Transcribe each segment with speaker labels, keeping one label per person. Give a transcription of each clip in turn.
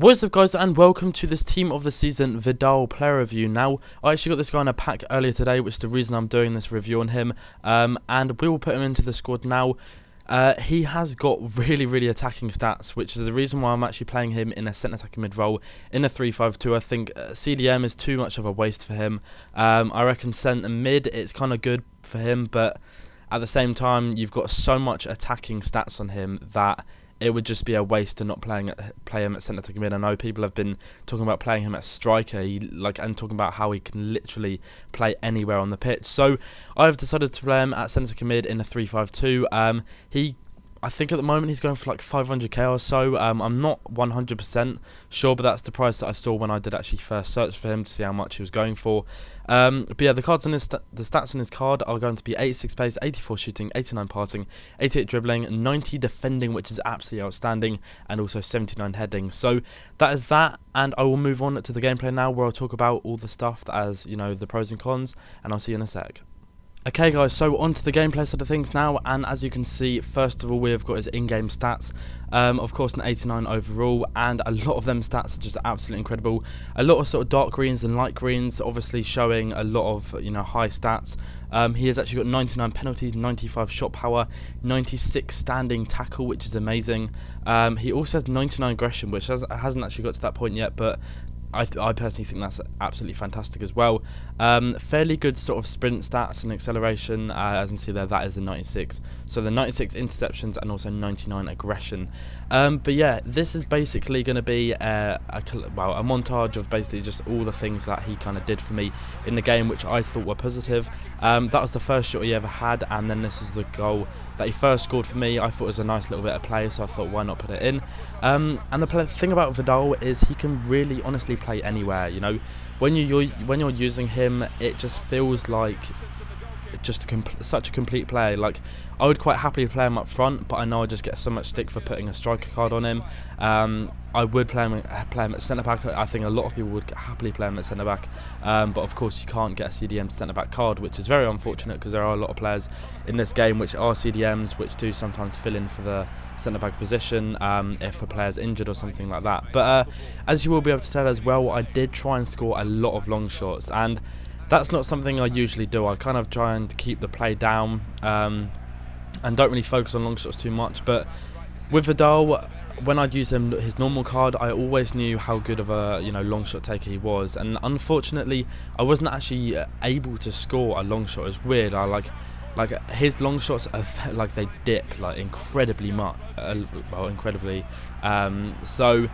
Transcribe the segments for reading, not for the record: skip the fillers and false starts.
Speaker 1: What is up, guys, and welcome to this Team of the Season Vidal player review. Now, I actually got this guy in a pack earlier today, which is the reason I'm doing this review on him, and we will put him into the squad now. He has got really attacking stats, which is the reason why I'm actually playing him in a centre attacking mid role in a 3-5-2. I think CDM is too much of a waste for him. I reckon centre mid, it's kind of good for him, but at the same time, you've got so much attacking stats on him that it would just be a waste to not play him at centre attacking mid. I know people have been talking about playing him at striker, and talking about how he can literally play anywhere on the pitch. So I've decided to play him at centre attacking mid in a 3-5-2. I think at the moment he's going for like 500k or so. I'm not 100% sure, but that's the price that I saw when I did actually first search for him to see how much he was going for. But yeah, the stats on his card are going to be 86 pace, 84 shooting, 89 passing, 88 dribbling, 90 defending, which is absolutely outstanding, and also 79 heading. So that is that, and I will move on to the gameplay now, where I'll talk about all the stuff that, as you know, the pros and cons, and I'll see you in a sec. Okay guys, so on to the gameplay side of things now, and as you can see, first of all we have got his in-game stats. Of course an 89 overall, and a lot of them stats are just absolutely incredible. A lot of sort of dark greens and light greens, obviously showing a lot of, you know, high stats. He has actually got 99 penalties, 95 shot power, 96 standing tackle, which is amazing. He also has 99 aggression, which hasn't actually got to that point yet, but I personally think that's absolutely fantastic as well. Fairly good sort of sprint stats and acceleration, as you can see there, that is a 96. So the 96 interceptions and also 99 aggression. But yeah, this is basically going to be a montage of basically just all the things that he kind of did for me in the game, which I thought were positive. That was the first shot he ever had, and then this is the goal that he first scored for me. I thought it was a nice little bit of play, so I thought, why not put it in? And the thing about Vidal is he can really honestly play anywhere. You know, when you're using him, it just feels like just such a complete player. Like, I would quite happily play him up front, but I know I just get so much stick for putting a striker card on him. I would play him at centre back. I think a lot of people would happily play him at centre back, but of course you can't get a CDM centre back card, which is very unfortunate because there are a lot of players in this game which are CDMs, which do sometimes fill in for the centre back position if a player's injured or something like that. But as you will be able to tell as well, I did try and score a lot of long shots, and that's not something I usually do. I kind of try and keep the play down and don't really focus on long shots too much. But with Vidal, when I'd use his normal card, I always knew how good of a long shot taker he was, and unfortunately I wasn't actually able to score a long shot. It's weird. I like his long shots are like they dip like incredibly much, incredibly. So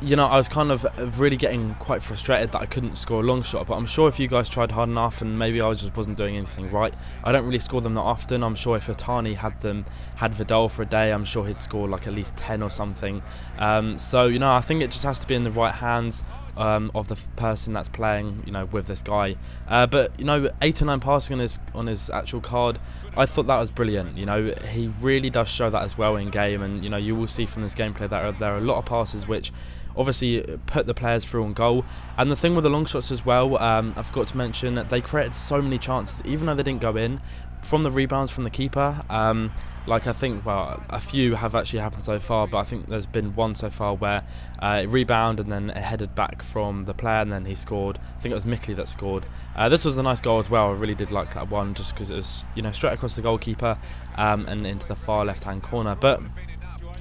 Speaker 1: you know, I was kind of really getting quite frustrated that I couldn't score a long shot, but I'm sure if you guys tried hard enough, and maybe I just wasn't doing anything right. I don't really score them that often. I'm sure if Atani had Vidal for a day, I'm sure he'd score like at least 10 or something. So, you know, I think it just has to be in the right hands of the person that's playing, you know, with this guy. But, you know, 89 passing on his actual card, I thought that was brilliant. You know, he really does show that as well in game, and, you know, you will see from this gameplay that there are a lot of passes which obviously put the players through on goal. And the thing with the long shots as well, I forgot to mention, they created so many chances, even though they didn't go in, from the rebounds from the keeper. Like, I think, well, a few have actually happened so far, but I think there's been one so far where it rebounded and then it headed back from the player and then he scored. I think it was Mickley that scored. This was a nice goal as well. I really did like that one, just because it was, you know, straight across the goalkeeper and into the far left-hand corner. But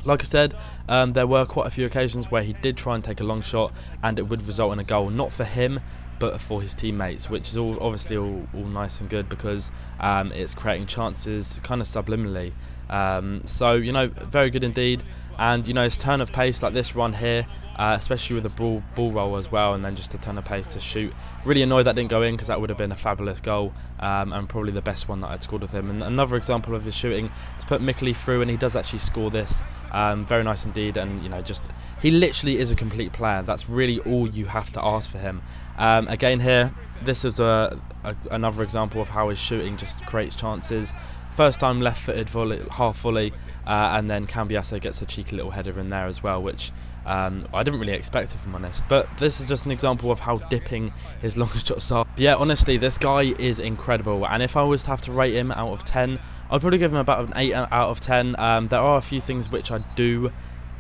Speaker 1: like I said, there were quite a few occasions where he did try and take a long shot and it would result in a goal, not for him, but for his teammates, which is obviously all nice and good, because it's creating chances kind of subliminally. So, you know, very good indeed. And, you know, his turn of pace, like this run here, especially with the ball roll as well, and then just a turn of pace to shoot. Really annoyed that didn't go in, because that would have been a fabulous goal, and probably the best one that I'd scored with him. And another example of his shooting, to put Mickley through, and he does actually score this. Very nice indeed, and, you know, just he literally is a complete player. That's really all you have to ask for him. Again here, this is another example of how his shooting just creates chances. First time left-footed volley, half volley, and then Cambiasso gets a cheeky little header in there as well, which I didn't really expect, if I'm honest. But this is just an example of how dipping his long shots are. But yeah, honestly, this guy is incredible, and if I was to have to rate him out of 10, I'd probably give him about an 8 out of 10. There are a few things which I do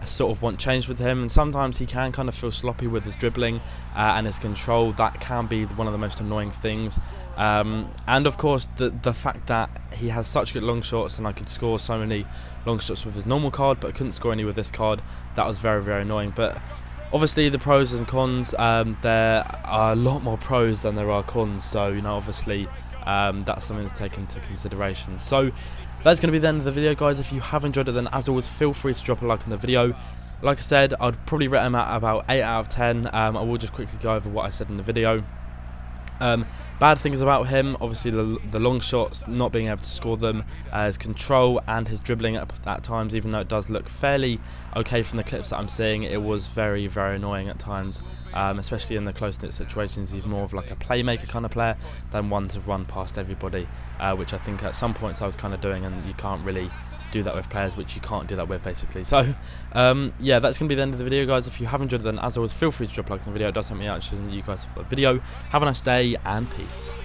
Speaker 1: sort of want change with him, and sometimes he can kind of feel sloppy with his dribbling and his control. That can be one of the most annoying things. And of course the fact that he has such good long shots, and I could score so many long shots with his normal card but I couldn't score any with this card. That was very, very annoying. But obviously the pros and cons, there are a lot more pros than there are cons, so you know, obviously that's something to take into consideration. So that's going to be the end of the video, guys. If you have enjoyed it, then as always, feel free to drop a like on the video. Like I said, I'd probably rate him at about 8 out of 10. I will just quickly go over what I said in the video. Bad things about him, obviously the long shots, not being able to score them, his control and his dribbling at times, even though it does look fairly okay from the clips that I'm seeing, it was very, very annoying at times, especially in the close-knit situations. He's more of like a playmaker kind of player than one to run past everybody, which I think at some points I was kind of doing, and you can't really do that with players which you can't do that with, basically. So yeah, that's going to be the end of the video, guys. If you have enjoyed it, then as always, feel free to drop a like on the video. It does help me out, choosing you guys for the video. Have a nice day and peace.